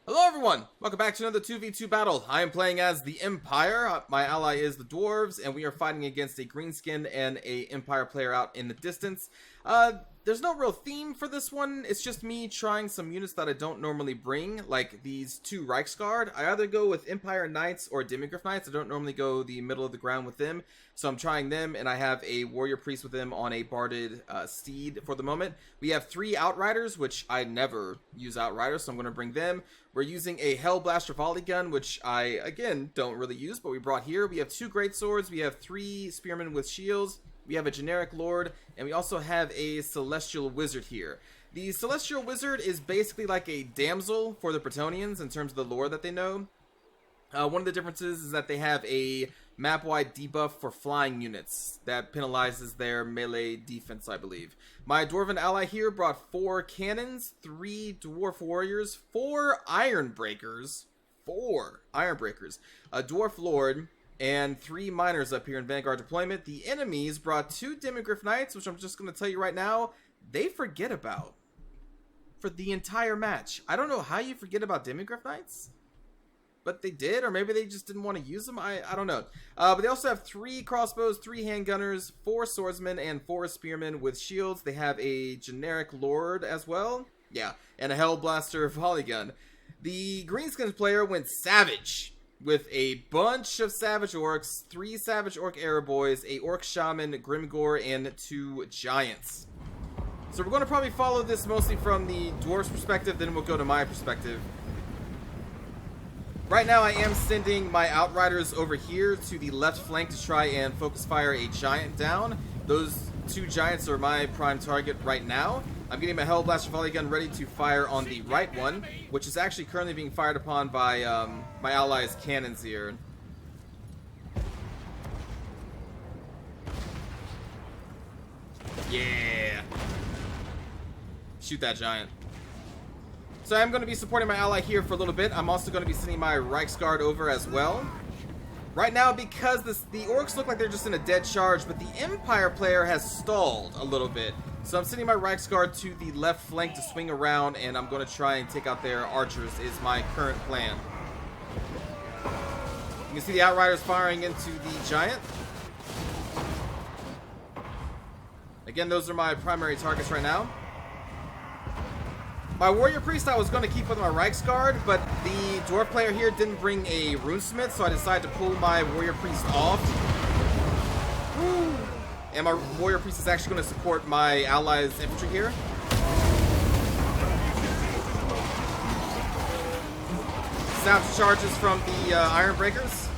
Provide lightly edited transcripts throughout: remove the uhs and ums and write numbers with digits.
Hello everyone! Welcome back to another 2v2 battle. I am playing as the Empire. My ally is the Dwarves, and we are fighting against a Greenskin and a Empire player out in the distance. There's no real theme for this one. It's just me trying some units that I don't normally bring, like these two Reiksguard. I either go with Empire Knights or Demigryph Knights. I don't normally go the middle of the ground with them, so I'm trying them, and I have a Warrior Priest with them on a Barded Steed for the moment. We have 3 Outriders, which I never use Outriders, so I'm going to bring them. We're using a Hellblaster Volley Gun, which I, again, don't really use, but we brought here. We have 2 Great Swords, we have 3 Spearmen with Shields, we have a Generic Lord, and we also have a Celestial Wizard here. The Celestial Wizard is basically like a damsel for the Bretonnians in terms of the lore that they know. One of the differences is that they have a map-wide debuff for flying units that penalizes their melee defense, I believe. My Dwarven ally here brought 4 cannons, 3 Dwarf Warriors, 4 Iron Breakers, a Dwarf Lord, and 3 Miners up here in Vanguard deployment. The enemies brought 2 Demigryph Knights, which I'm just going to tell you right now, they forget about for the entire match. I don't know how you forget about Demigryph Knights, but they did, or maybe they just didn't want to use them. I don't know. But they also have 3 crossbows, 3 handgunners, 4 swordsmen, and 4 spearmen with shields. They have a generic lord as well. Yeah, and a Hellblaster Volley Gun. The Greenskin player went savage with a bunch of Savage Orcs, 3 Savage Orc Arrow Boys, a Orc Shaman, Grimgore, and 2 Giants. So we're going to probably follow this mostly from the Dwarf's perspective, then we'll go to my perspective. Right now I am sending my Outriders over here to the left flank to try and focus fire a Giant down. Those 2 Giants are my prime target right now. I'm getting my Hellblaster Volley Gun ready to fire on the right one, which is actually currently being fired upon by my allies' cannons here. Yeah! Shoot that Giant. So I'm going to be supporting my ally here for a little bit. I'm also going to be sending my Reiksguard over as well. Right now, because the Orcs look like they're just in a dead charge, but the Empire player has stalled a little bit. So I'm sending my Reiksguard to the left flank to swing around, and I'm going to try and take out their archers is my current plan. You can see the Outriders firing into the Giant. Again, those are my primary targets right now. My Warrior Priest I was going to keep with my Reiksguard, but the Dwarf player here didn't bring a Runesmith, so I decided to pull my Warrior Priest off. Woo. And my Warrior Priest is actually going to support my allies' infantry here. Savage charges from the Iron Breakers.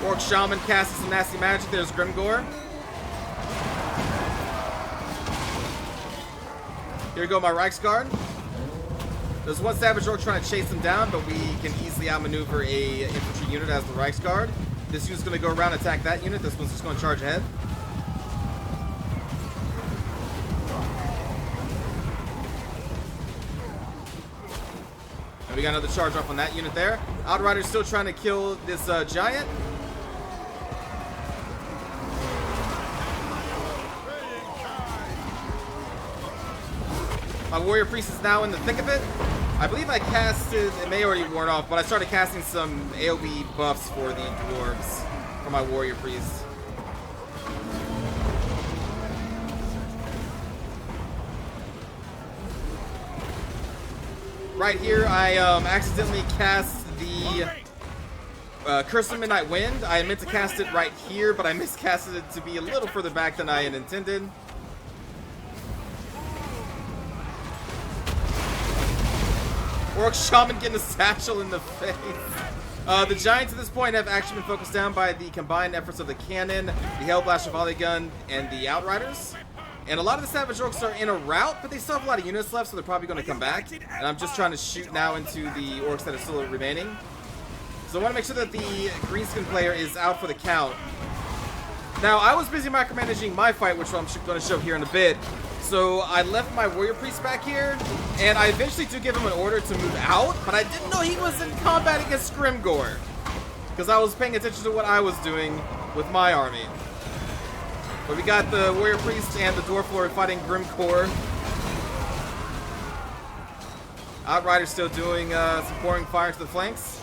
Orc Shaman casts some nasty magic. There's Grimgore. Here we go, my Reiksguard. There's 1 Savage Orc trying to chase him down, but we can easily outmaneuver a infantry unit as the Reiksguard. This unit's going to go around and attack that unit. This one's just going to charge ahead. And we got another charge off on that unit there. Outrider's still trying to kill this Giant. My Warrior Priest is now in the thick of it. I believe I casted, it may already worn off, but I started casting some AoE buffs for the Dwarves for my Warrior Priest. Right here, I accidentally cast the Curse of Midnight Wind. I meant to cast it right here, but I miscasted it to be a little further back than I had intended. Orc Shaman getting a satchel in the face. The Giants at this point have actually been focused down by the combined efforts of the Cannon, the Hellblaster Volley Gun, and the Outriders. And a lot of the Savage Orcs are in a rout, but they still have a lot of units left, so they're probably going to come back. And I'm just trying to shoot now into the Orcs that are still remaining. So I want to make sure that the Greenskin player is out for the count. Now, I was busy micromanaging my fight, which I'm going to show here in a bit. So I left my Warrior Priest back here, and I eventually do give him an order to move out, but I didn't know he was in combat against Grimgore, because I was paying attention to what I was doing with my army. But we got the Warrior Priest and the Dwarf Lord fighting Grimgore. Outriders still doing some pouring fire to the flanks.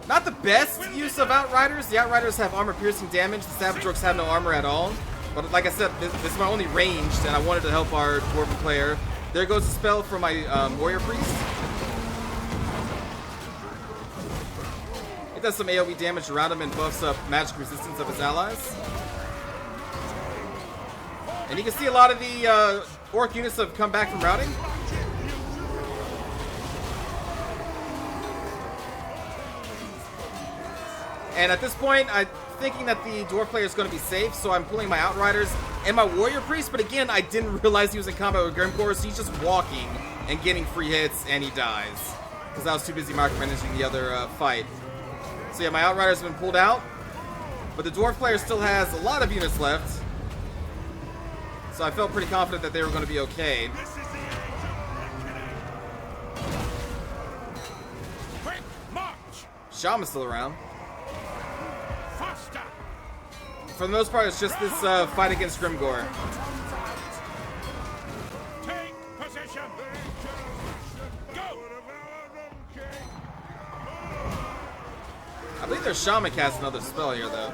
Not the best use of Outriders. The Outriders have armor-piercing damage. The Savage Orcs have no armor at all. But like I said, this is my only ranged, and I wanted to help our Dwarven player. There goes the spell for my Warrior Priest. It does some AoE damage around him and buffs up magic resistance of his allies. And you can see a lot of the Orc units have come back from routing. And at this point, I'm thinking that the Dwarf player is going to be safe, so I'm pulling my Outriders and my Warrior Priest. But again, I didn't realize he was in combat with Grimgor, so he's just walking and getting free hits, and he dies. Because I was too busy micromanaging the other fight. So yeah, my Outriders have been pulled out. But the Dwarf player still has a lot of units left. So I felt pretty confident that they were going to be okay. Shaman's still around. For the most part, it's just this fight against Grimgor. Take position. Go. I believe their Shaman casts another spell here, though.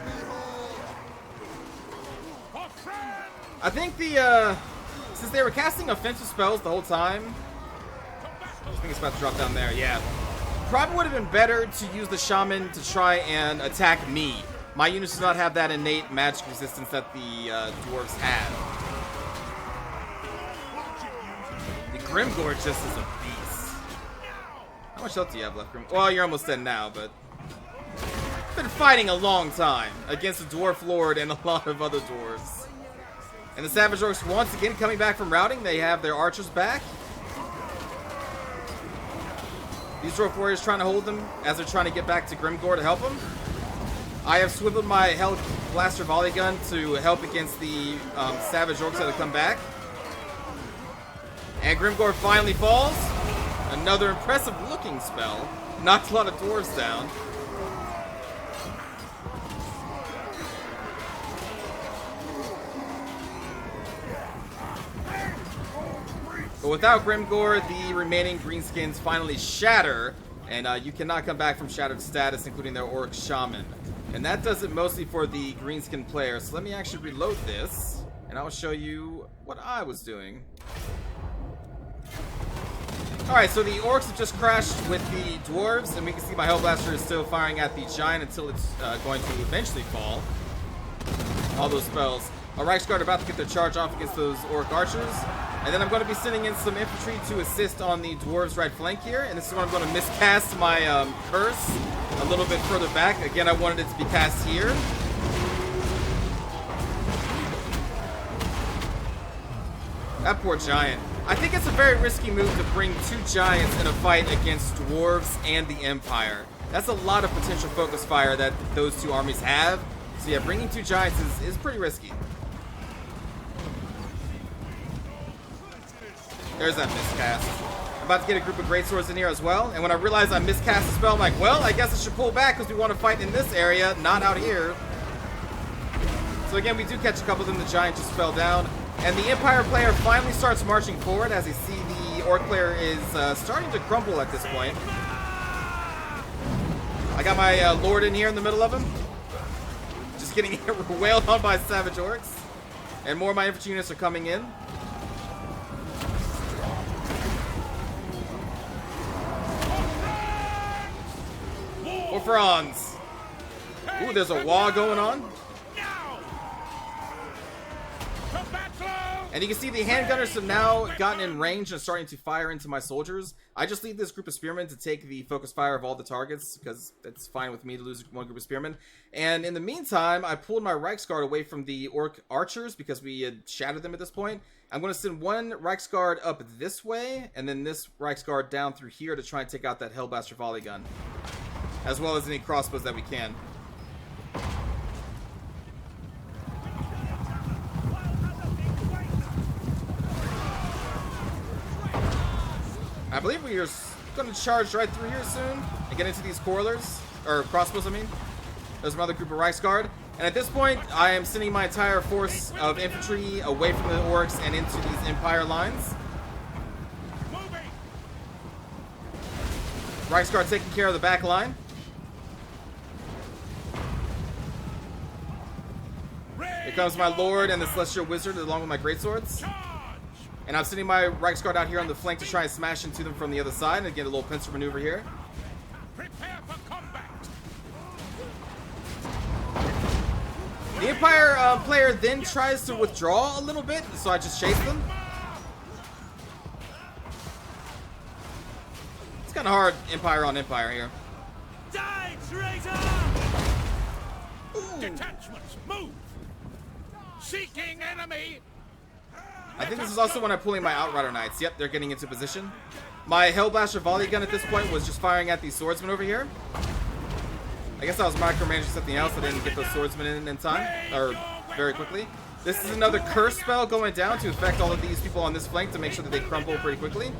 I think since they were casting offensive spells the whole time, I think it's about to drop down there. Yeah, probably would have been better to use the Shaman to try and attack me. My units do not have that innate magic resistance that the dwarves have. The Grimgor just is a beast. How much health do you have left, Grimgor? Well, you're almost dead now, but been fighting a long time against the Dwarf Lord and a lot of other dwarves. And the Savage Orcs once again coming back from routing. They have their archers back. These Dwarf Warriors trying to hold them as they're trying to get back to Grimgor to help them. I have swiveled my Hell Blaster Volley Gun to help against the Savage Orcs that have come back. And Grimgor finally falls. Another impressive looking spell. Knocked a lot of dwarves down. But without Grimgor, the remaining Greenskins finally shatter. And you cannot come back from shattered status, including their Orc Shaman. And that does it mostly for the Greenskin player. So let me actually reload this, and I'll show you what I was doing. Alright, so the Orcs have just crashed with the Dwarves, and we can see my Hellblaster is still firing at the Giant until it's going to eventually fall. All those spells. My Reichsguard are about to get their charge off against those Orc Archers. And then I'm going to be sending in some infantry to assist on the Dwarves' right flank here. And this is where I'm going to miscast my Curse a little bit further back. Again, I wanted it to be cast here. That poor Giant. I think it's a very risky move to bring two Giants in a fight against Dwarves and the Empire. That's a lot of potential focus fire that those two armies have. So yeah, bringing two Giants is pretty risky. There's that miscast. I'm about to get a group of greatswords in here as well. And when I realized I miscast the spell, I'm like, well, I guess I should pull back because we want to fight in this area, not out here. So again, we do catch a couple of them. The Giant just fell down. And the Empire player finally starts marching forward as you see the Orc player is starting to crumble at this point. I got my Lord in here in the middle of him. Just getting wailed on by Savage Orcs. And more of my infantry units are coming in. For Franz. Ooh, there's a wall going on. And you can see the handgunners have now gotten in range and starting to fire into my soldiers. I just leave this group of spearmen to take the focus fire of all the targets because it's fine with me to lose one group of spearmen. And in the meantime, I pulled my Reichsguard away from the Orc archers because we had shattered them at this point. I'm going to send one Reichsguard up this way and then this Reichsguard down through here to try and take out that Hellblaster Volley Gun, as well as any crossbows that we can. I believe we are going to charge right through here soon and get into these Corlers, or crossbows, I mean. There's another group of Reichsguard. And at this point, I am sending my entire force of infantry away from the Orcs and into these Empire lines. Reichsguard taking care of the back line. Here comes my Lord and the Celestial Wizard along with my greatswords. And I'm sending my Reichsguard out here on the flank to try and smash into them from the other side and get a little pincer maneuver here. Prepare for combat. The Empire player then tries to withdraw a little bit, so I just chase them. It's kind of hard Empire on Empire here. Die, traitor! Detachments, move! Seeking enemy! I think this is also when I'm pulling my Outrider Knights. Yep, they're getting into position. My Hellblaster volley gun at this point was just firing at these swordsmen over here. I guess I was micromanaging something else. I didn't get those swordsmen in time, or very quickly. This is another curse spell going down to affect all of these people on this flank to make sure that they crumble pretty quickly.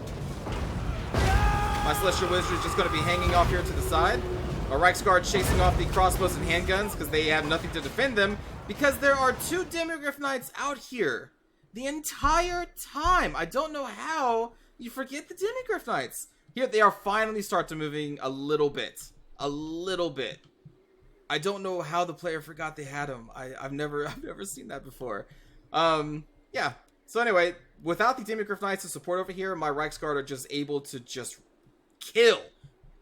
My Celestial Wizard is just going to be hanging off here to the side. My Reichsguard chasing off the crossbows and handguns because they have nothing to defend them, because there are 2 Demigryph Knights out here the entire time. I don't know how you forget the Demigryph Knights. Here they are finally start to moving a little bit. A little bit. I don't know how the player forgot they had them. I've never seen that before. Yeah. So anyway, without the Demigryph Knights to support over here, my Reichsguard are just able to just kill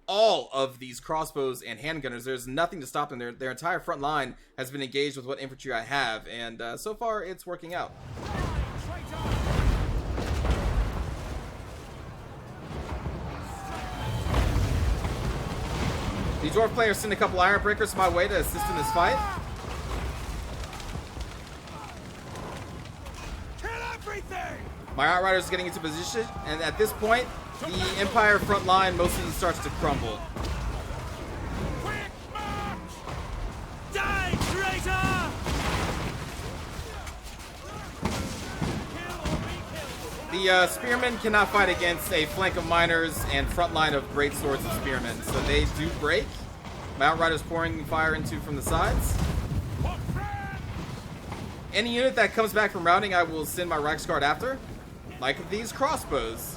all of these crossbows and handgunners. There's nothing to stop them. Their entire front line has been engaged with what infantry I have, and so far it's working out. The Dwarf player sent a couple Iron Breakers my way to assist in this fight. Kill everything! My Outriders getting into position, and at this point, the Empire front line mostly starts to crumble. Quick march! Die, traitor! Kill or be killed. The Spearmen cannot fight against a flank of Miners and front line of Great Swords and Spearmen, so they do break. My Outriders pouring fire into from the sides. For friends! Any unit that comes back from routing, I will send my Reichsguard after, like these crossbows.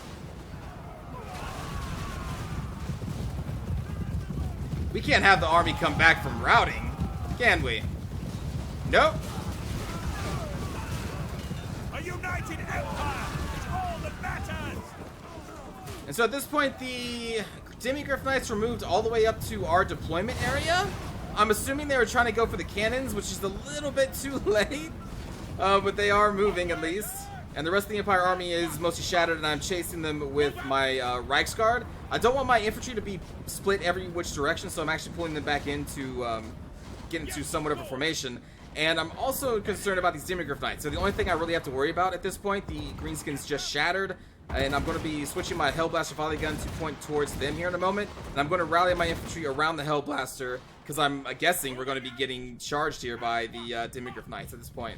We can't have the army come back from routing, can we? Nope. A united empire is all that matters! And so at this point, the Demigryph Knights were moved all the way up to our deployment area. I'm assuming they were trying to go for the cannons, which is a little bit too late. But they are moving at least. And the rest of the Empire army is mostly shattered, and I'm chasing them with my Reichsguard. I don't want my infantry to be split every which direction, so I'm actually pulling them back in to get into somewhat of a formation. And I'm also concerned about these Demigryph Knights. So the only thing I really have to worry about at this point, the Greenskin's just shattered. And I'm going to be switching my Hellblaster volley gun to point towards them here in a moment. And I'm going to rally my infantry around the Hellblaster, because I'm guessing we're going to be getting charged here by the Demigryph Knights at this point.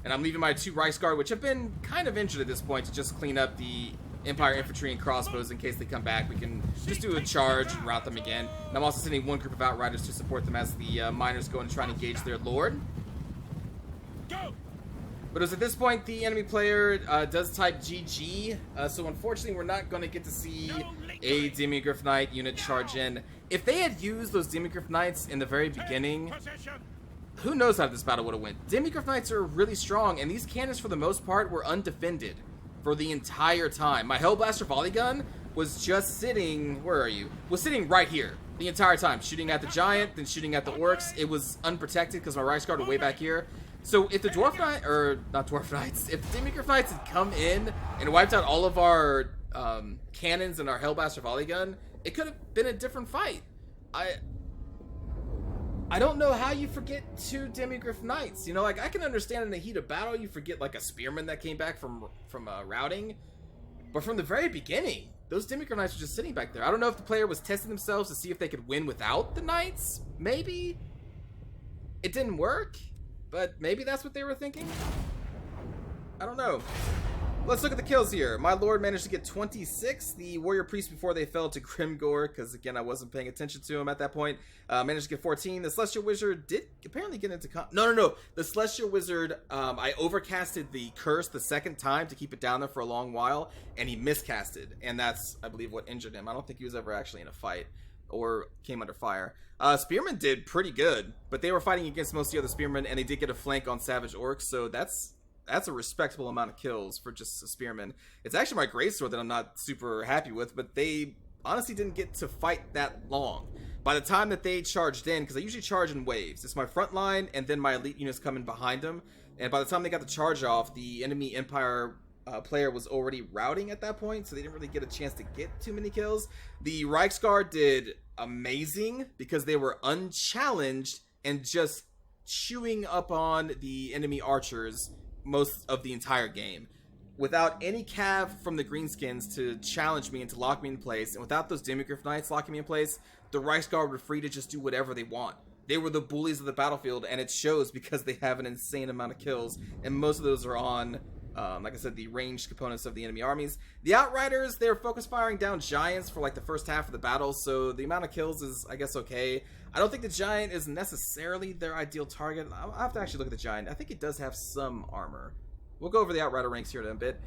And I'm leaving my 2 Reichsguard, which have been kind of injured at this point, to just clean up the Empire infantry and crossbows in case they come back. We can just do a charge and rout them again. And I'm also sending 1 group of Outriders to support them as the Miners go and try and engage their Lord. Go! But as at this point, the enemy player does type GG, so unfortunately we're not going to get to see a Demigryph Knight unit charge in. If they had used those Demigryph Knights in the very beginning, who knows how this battle would have went. Demigryph Knights are really strong, and these cannons for the most part were undefended for the entire time. My Hellblaster volley gun was just sitting, where are you? Was sitting right here the entire time, shooting at the Giant, then shooting at the Orcs. It was unprotected because my Reichsguard were way back here. So if the Dwarf Knight, or not Dwarf Knights, if the Demigryph Knights had come in and wiped out all of our cannons and our Hellblaster volley gun, it could have been a different fight. I don't know how you forget 2 Demigryph Knights. You know, like, I can understand in the heat of battle you forget, like, a Spearman that came back from routing. But from the very beginning, those Demigryph Knights were just sitting back there. I don't know if the player was testing themselves to see if they could win without the Knights. Maybe. It didn't work. But maybe that's what they were thinking. I don't know. let's look at the kills here. My lord managed to get 26. The warrior priest, before they fell to Grimgore, because again I wasn't paying attention to him at that point, managed to get 14. The celestial wizard did apparently get into no. The celestial wizard, I overcasted the curse the second time to keep it down there for a long while, and he miscasted, and that's, I believe, what injured him. I don't think he was ever actually in a fight or came under fire. Spearmen did pretty good, but they were fighting against most of the other spearmen, and they did get a flank on savage orcs, so that's a respectable amount of kills for just a spearman. It's actually my greatsword that I'm not super happy with, but they honestly didn't get to fight that long. By the time that they charged in, because I usually charge in waves, it's my front line and then my elite units come in behind them, and by the time they got the charge off, the enemy Empire player was already routing at that point, so they didn't really get a chance to get too many kills. The Reiksguard did amazing because they were unchallenged and just chewing up on the enemy archers most of the entire game. Without any cav from the Greenskins to challenge me and to lock me in place, and without those Demigryph Knights locking me in place, the Reiksguard were free to just do whatever they want. They were the bullies of the battlefield, and it shows because they have an insane amount of kills, and most of those are on, like I said, the ranged components of the enemy armies. The Outriders, they're focus firing down giants for like the first half of the battle, so the amount of kills is, I guess, okay. I don't think the giant is necessarily their ideal target. I'll have to actually look at the giant. I think it does have some armor. We'll go over the Outrider ranks here in a bit.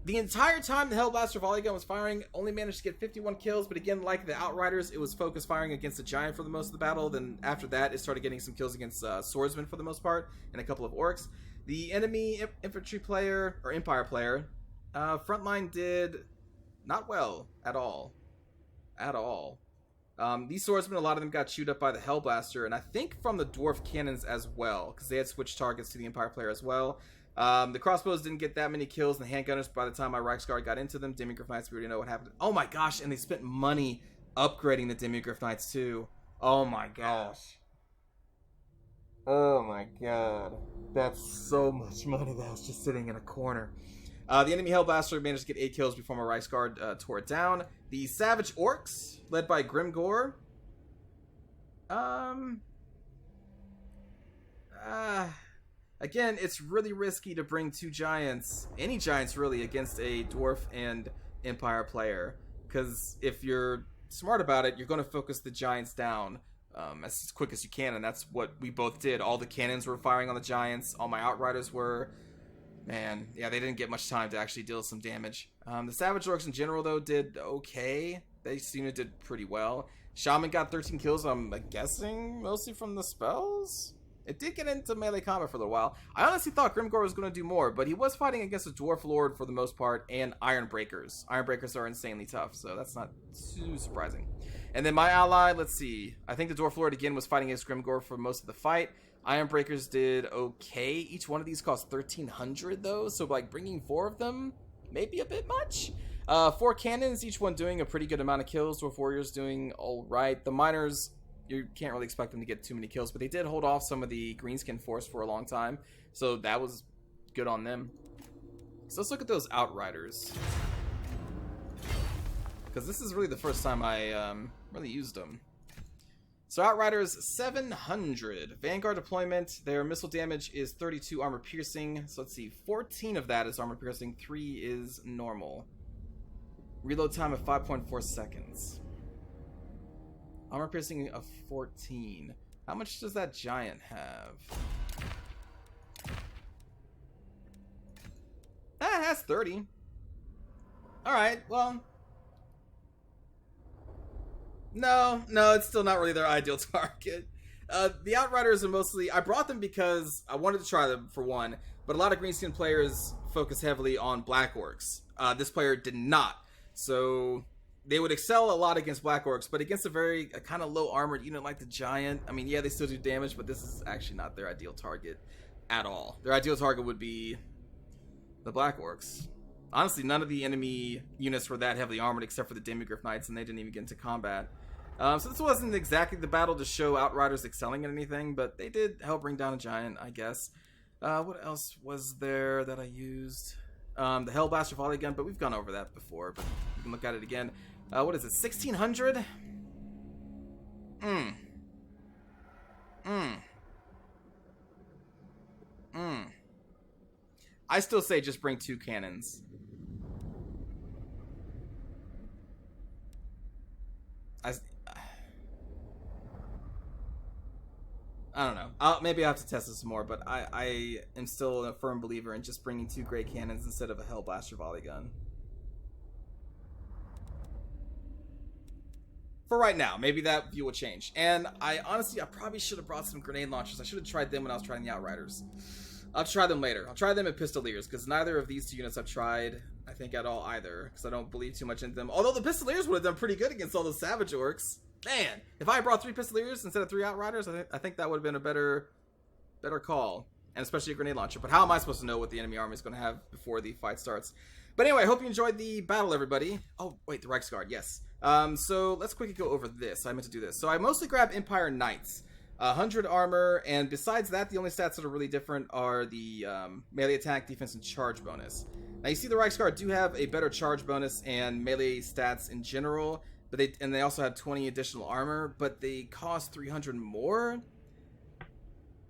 The entire time the Hellblaster volley gun was firing, only managed to get 51 kills, but again, like the Outriders, it was focus firing against the giant for the most of the battle. Then after that, it started getting some kills against swordsmen for the most part, and a couple of orcs. The enemy infantry player, or Empire player, frontline did not well at all. At all. These swordsmen, a lot of them got chewed up by the Hellblaster, and I think from the Dwarf cannons as well, because they had switched targets to the Empire player as well. The crossbows didn't get that many kills, and the handgunners, by the time my Reiksguard got into them, Demigryph Knights, we already know what happened. Oh my gosh, and they spent money upgrading the Demigryph Knights too. Oh my gosh. Oh my god. That's so much money that was just sitting in a corner. The enemy Hellblaster managed to get 8 kills before my Reiksguard tore it down. The Savage Orcs, led by Grimgore. Again, it's really risky to bring 2 giants, any giants really, against a Dwarf and Empire player. Because if you're smart about it, you're going to focus the giants down as quick as you can, and that's what we both did. All the cannons were firing on the giants, all my Outriders were. Man, yeah, they didn't get much time to actually deal some damage. The Savage Orcs in general, though, did okay. They seem to did pretty well. Shaman got 13 kills, I'm guessing mostly from the spells? It did get into melee combat for a little while. I honestly thought Grimgore was going to do more, but he was fighting against a Dwarf Lord for the most part, and Iron Breakers. Iron Breakers are insanely tough, so that's not too surprising. And then my ally, let's see. I think the Dwarf Lord, again, was fighting against Grimgore for most of the fight. Iron Breakers did okay. Each one of these cost 1,300, though, so, like, bringing 4 of them, maybe a bit much. 4 cannons, each one doing a pretty good amount of kills. Dwarf Warriors doing all right. The Miners, you can't really expect them to get too many kills, but they did hold off some of the Greenskin force for a long time, so that was good on them. So let's look at those Outriders, because this is really the first time I really used them. So Outriders, 700. Vanguard deployment, their missile damage is 32 armor piercing. So let's see, 14 of that is armor piercing, 3 is normal. Reload time of 5.4 seconds. Armor piercing of 14. How much does that giant have? That has 30. Alright, well. No, it's still not really their ideal target. The Outriders are mostly, I brought them because I wanted to try them for one, but a lot of Greenskin players focus heavily on Black Orcs. This player did not. So they would excel a lot against Black Orcs, but against a very kind of low armored unit like the Giant, I mean, yeah, they still do damage, but this is actually not their ideal target at all. Their ideal target would be the Black Orcs. Honestly, none of the enemy units were that heavily armored except for the Demigryph Knights, and they didn't even get into combat. So this wasn't exactly the battle to show Outriders excelling at anything, but they did help bring down a Giant, I guess. What else was there that I used? The Hellblaster volley gun, but we've gone over that before, but you can look at it again. What is it, 1600? I still say just bring 2 cannons. I don't know. Maybe I have to test this some more, but I am still a firm believer in just bringing 2 great cannons instead of a Hellblaster volley gun. For right now, maybe that view will change. And I probably should have brought some grenade launchers. I should have tried them when I was trying the Outriders. I'll try them later. I'll try them at Pistoliers, because neither of these 2 units I've tried, I think, at all either, because I don't believe too much in them. Although the Pistoliers would have done pretty good against all those Savage Orcs. Man, if I brought 3 Pistoliers instead of 3 Outriders, I think that would have been a better call, and especially a grenade launcher. But how am I supposed to know what the enemy army is going to have before the fight starts? But anyway, I hope you enjoyed the battle, everybody. Oh, wait, the Reiksguard, yes. So let's quickly go over this. I meant to do this. So I mostly grab Empire Knights. 100 armor, and besides that, the only stats that are really different are the melee attack, defense, and charge bonus. Now you see the Reiksguard do have a better charge bonus and melee stats in general, but they also have 20 additional armor, but they cost 300 more.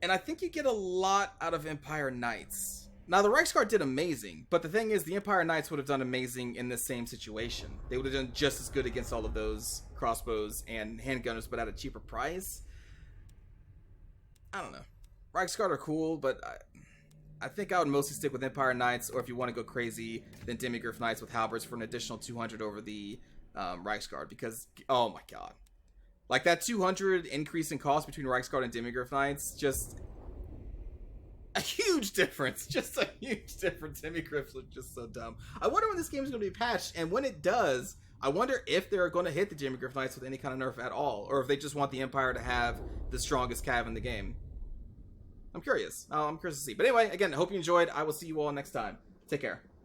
And I think you get a lot out of Empire Knights. Now the Reiksguard did amazing, but the thing is, the Empire Knights would have done amazing in the same situation. They would have done just as good against all of those crossbows and handgunners, but at a cheaper price. I don't know. Reiksguard are cool, but I think I would mostly stick with Empire Knights, or if you want to go crazy, then Demigryph Knights with halberds for an additional 200 over the Reiksguard, because, oh my god. Like, that 200 increase in cost between Reiksguard and Demigryph Knights, just a huge difference. Just a huge difference. Demigryphs are just so dumb. I wonder when this game is going to be patched, and when it does, I wonder if they're going to hit the Demigryph Knights with any kind of nerf at all, or if they just want the Empire to have the strongest cav in the game. I'm curious. I'm curious to see. But anyway, again, I hope you enjoyed. I will see you all next time. Take care.